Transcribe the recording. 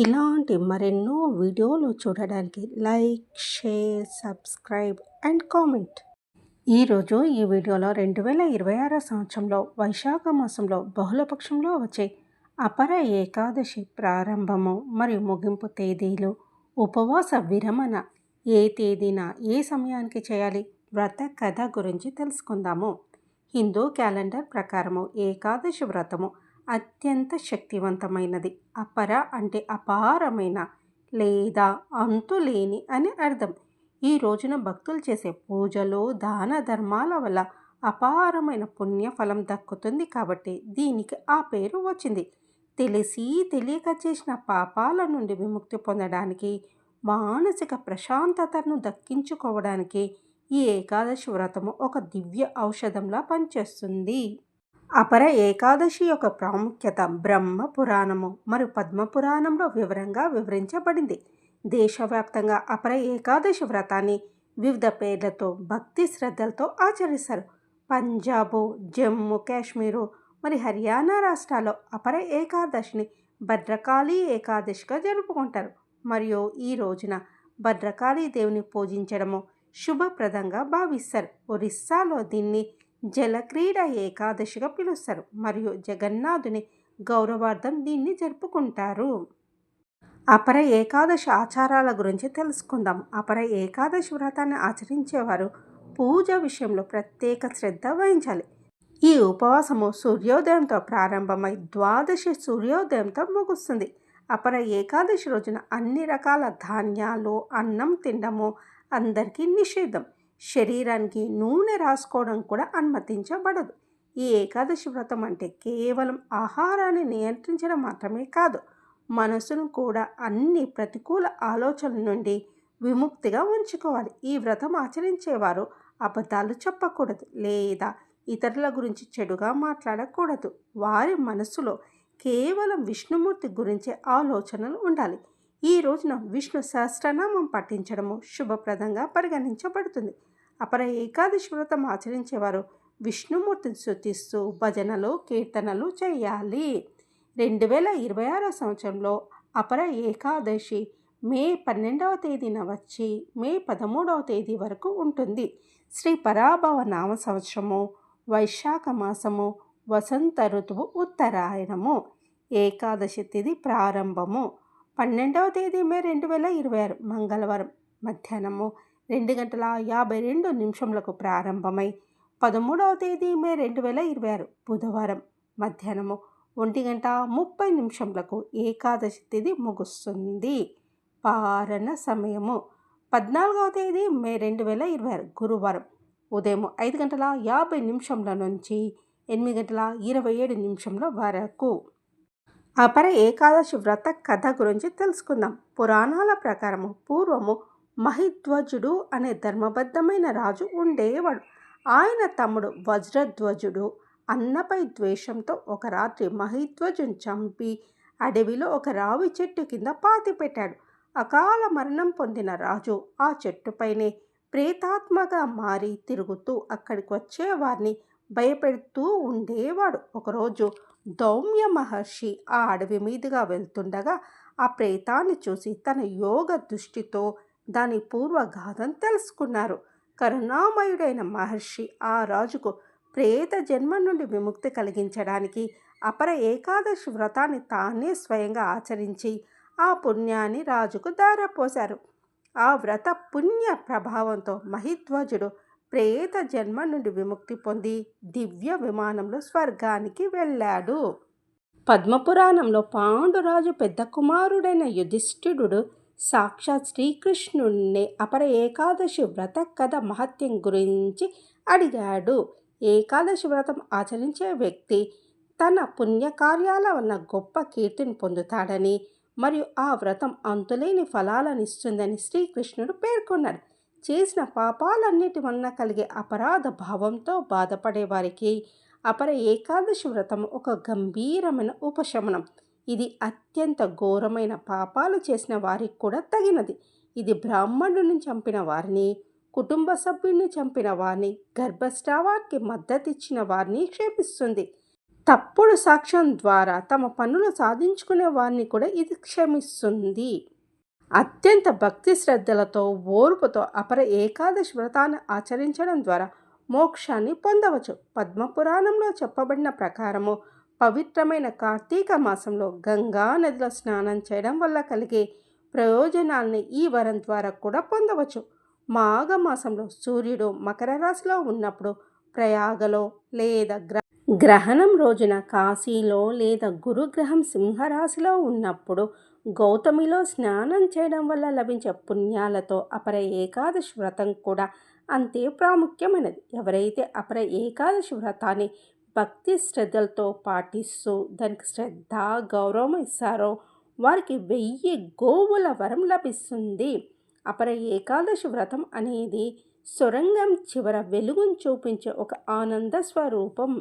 ఇలాంటి మరెన్నో వీడియోలు చూడడానికి like, share, subscribe and comment. ఈరోజు ఈ వీడియోలో 2026 సంవత్సరంలో వైశాఖ మాసంలో బహుళపక్షంలో వచ్చే అపర ఏకాదశి ప్రారంభము మరియు ముగింపు తేదీలు, ఉపవాస విరమణ ఏ తేదీన ఏ సమయానికి చేయాలి, వ్రత కథ గురించి తెలుసుకుందాము. హిందూ క్యాలెండర్ ప్రకారము ఏకాదశి వ్రతము అత్యంత శక్తివంతమైనది. అపర అంటే అపారమైన లేదా అంతులేని అని అర్థం. ఈ రోజున భక్తులు చేసే పూజలు, దాన ధర్మాల వల్ల అపారమైన పుణ్యఫలం దక్కుతుంది కాబట్టి దీనికి ఆ పేరు వచ్చింది. తెలిసి తెలియక చేసిన పాపాల నుండి విముక్తి పొందడానికి, మానసిక ప్రశాంతతను దక్కించుకోవడానికి ఈ ఏకాదశి వ్రతము ఒక దివ్య ఔషధంలా పనిచేస్తుంది. అపర ఏకాదశి యొక్క ప్రాముఖ్యత బ్రహ్మ పురాణము మరియు పద్మ పురాణంలో వివరంగా వివరించబడింది. దేశవ్యాప్తంగా అపర ఏకాదశి వ్రతాన్ని వివిధ పేర్లతో భక్తి శ్రద్ధలతో ఆచరిస్తారు. పంజాబు, జమ్మూ కాశ్మీరు మరి హర్యానా రాష్ట్రాల్లో అపర ఏకాదశిని భద్రకాళి ఏకాదశిగా జరుపుకుంటారు. మరియు ఈ రోజున భద్రకాళి దేవుని పూజించడము శుభప్రదంగా భావిస్తారు. ఒరిస్సాలో దీన్ని జలక్రీడ ఏకాదశిగా పిలుస్తారు మరియు జగన్నాథుని గౌరవార్థం దీన్ని జరుపుకుంటారు. అపర ఏకాదశి ఆచారాల గురించి తెలుసుకుందాం. అపర ఏకాదశి వ్రతాన్ని ఆచరించేవారు పూజ విషయంలో ప్రత్యేక శ్రద్ధ వహించాలి. ఈ ఉపవాసము సూర్యోదయంతో ప్రారంభమై ద్వాదశి సూర్యోదయంతో ముగుస్తుంది. అపర ఏకాదశి రోజున అన్ని రకాల ధాన్యాలు, అన్నం తినడము అందరికీ నిషేధం. శరీరానికి నూనె రాసుకోవడం కూడా అనుమతించబడదు. ఈ ఏకాదశి వ్రతం అంటే కేవలం ఆహారాన్ని నియంత్రించడం మాత్రమే కాదు, మనసును కూడా అన్ని ప్రతికూల ఆలోచనల నుండి విముక్తిగా ఉంచుకోవాలి. ఈ వ్రతం ఆచరించేవారు అబద్ధాలు చెప్పకూడదు లేదా ఇతరుల గురించి చెడుగా మాట్లాడకూడదు. వారి మనసులో కేవలం విష్ణుమూర్తి గురించే ఆలోచనలు ఉండాలి. ఈ రోజున విష్ణు సహస్రనామం పఠించడము శుభప్రదంగా పరిగణించబడుతుంది. అపర ఏకాదశి వ్రతం ఆచరించేవారు విష్ణుమూర్తిని స్తుతిస్తూ భజనలు, కీర్తనలు చేయాలి. 2026 సంవత్సరంలో అపర ఏకాదశి మే 12వ తేదీన వచ్చి మే 13వ తేదీ వరకు ఉంటుంది. శ్రీ పరాభవ నామ సంవత్సరము, వైశాఖ మాసము, వసంత ఋతువు, ఉత్తరాయణము. ఏకాదశి తిథి ప్రారంభము 12వ తేదీ మే 2026 మంగళవారం మధ్యాహ్నము 2:52 ప్రారంభమై 13వ తేదీ మే 2026 బుధవారం మధ్యాహ్నము 1:30 ఏకాదశి తిథి ముగుస్తుంది. పారణ సమయము 14వ తేదీ మే 2026 గురువారం ఉదయం 5:50 నుంచి 8:27 వరకు. అపర ఏకాదశి వ్రత కథ గురించి తెలుసుకుందాం. పురాణాల ప్రకారము పూర్వము మహిధ్వజుడు అనే ధర్మబద్ధమైన రాజు ఉండేవాడు. ఆయన తమ్ముడు వజ్రధ్వజుడు అన్నపై ద్వేషంతో ఒక రాత్రి మహిధ్వజుని చంపి అడవిలో ఒక రావి చెట్టు కింద పాతిపెట్టాడు. అకాల మరణం పొందిన రాజు ఆ చెట్టుపైనే ప్రేతాత్మగా మారి తిరుగుతూ అక్కడికి వచ్చే వారిని భయపెడుతూ ఉండేవాడు. ఒకరోజు దౌమ్య మహర్షి ఆ అడవి మీదుగా వెళ్తుండగా ఆ ప్రేతాన్ని చూసి తన యోగ దృష్టితో దాని పూర్వగాథను తెలుసుకున్నారు. కరుణామయుడైన మహర్షి ఆ రాజుకు ప్రేత జన్మ నుండి విముక్తి కలిగించడానికి అపర ఏకాదశి వ్రతాన్ని తానే స్వయంగా ఆచరించి ఆ పుణ్యాన్ని రాజుకు ధారపోశారు. ఆ వ్రత పుణ్య ప్రభావంతో మహిధ్వజుడు ప్రేత జన్మ నుండి విముక్తి పొంది దివ్య విమానంలో స్వర్గానికి వెళ్ళాడు. పద్మపురాణంలో పాండురాజు పెద్ద కుమారుడైన యుధిష్ఠిరుడు సాక్షాత్ శ్రీకృష్ణుడిని అపర ఏకాదశి వ్రత కథ మహత్యం గురించి అడిగాడు. ఏకాదశి వ్రతం ఆచరించే వ్యక్తి తన పుణ్యకార్యాల వలన గొప్ప కీర్తిని పొందుతాడని మరియు ఆ వ్రతం అంతులేని ఫలాలను ఇస్తుందని శ్రీకృష్ణుడు పేర్కొన్నాడు. చేసిన పాపాలన్నిటి వలన కలిగే అపరాధ భావంతో బాధపడే వారికి అపర ఏకాదశి వ్రతం ఒక గంభీరమైన ఉపశమనం. ఇది అత్యంత ఘోరమైన పాపాలు చేసిన వారికి కూడా తగినది. ఇది బ్రాహ్మణుని చంపిన వారిని, కుటుంబ సభ్యుని చంపిన వారిని, గర్భస్రావానికి మద్దతిచ్చిన వారిని క్షేపిస్తుంది. తప్పుడు సాక్ష్యం ద్వారా తమ పనులు సాధించుకునే వారిని కూడా ఇది క్షమిస్తుంది. అత్యంత భక్తి శ్రద్ధలతో ఓర్పుతో అపర ఏకాదశి వ్రతాన్ని ఆచరించడం ద్వారా మోక్షాన్ని పొందవచ్చు. పద్మపురాణంలో చెప్పబడిన ప్రకారము పవిత్రమైన కార్తీక మాసంలో గంగా నదిలో స్నానం చేయడం వల్ల కలిగే ప్రయోజనాల్ని ఈ వరం ద్వారా కూడా పొందవచ్చు. మాఘమాసంలో సూర్యుడు మకర రాశిలో ఉన్నప్పుడు ప్రయాగలో లేదా గ్రహణం రోజున కాశీలో లేదా గురుగ్రహం సింహరాశిలో ఉన్నప్పుడు గౌతమిలో స్నానం చేయడం వల్ల లభించే పుణ్యాలతో అపర ఏకాదశి వ్రతం కూడా అంతే ప్రాముఖ్యమైనది. ఎవరైతే అపర ఏకాదశి వ్రతాన్ని భక్తి శ్రద్ధలతో పాటిస్తూ దానికి శ్రద్ధ గౌరవం ఇస్తారో వారికి 1000 గోవుల వరం లభిస్తుంది. అపర ఏకాదశి వ్రతం అనేది సొరంగం చివర వెలుగును చూపించే ఒక ఆనంద స్వరూపం.